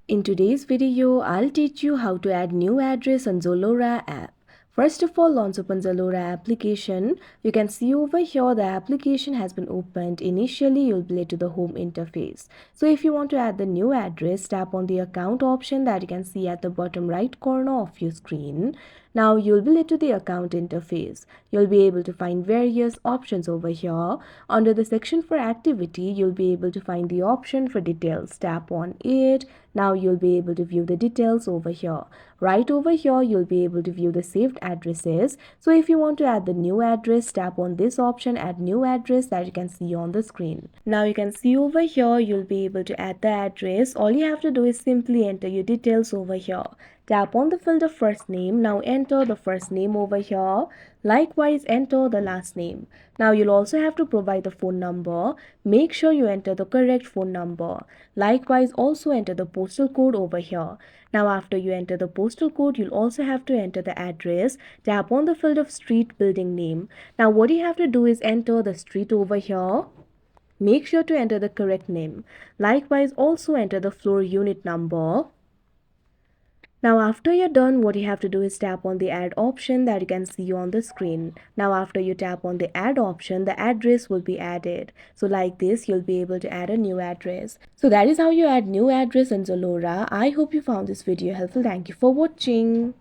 In today's video, I'll teach you how to add new address on Zalora app. First of all, once open Zalora application, you can see over here the application has been opened. Initially, you'll be led to the home interface. So if you want to add the new address, tap on the account option that you can see at the bottom right corner of your screen. Now you'll be led to the account interface. You'll be able to find various options over here. Under the section for activity, you'll be able to find the option for details. Tap on it. Now you'll be able to view the details over here. Right over here, you'll be able to view the saved addresses. So if you want to add the new address, tap on this option, add new address, that you can see on the screen. Now you can see over here, you'll be able to add the address. All you have to do is simply enter your details over here. Tap on the field of first name. Now enter the first name over here. Likewise, enter the last name. Now you'll also have to provide the phone number. Make sure you enter the correct phone number. Likewise, also enter the postal code over here. Now after you enter the postal code, you'll also have to enter the address. Tap on the field of street building name. Now what you have to do is enter the street over here. Make sure to enter the correct name. Likewise, also enter the floor unit number. Now after you're done, what you have to do is tap on the add option that you can see on the screen. Now after you tap on the add option, the address will be added. So like this, you'll be able to add a new address. So that is how you add new address in Zalora. I hope you found this video helpful. Thank you for watching.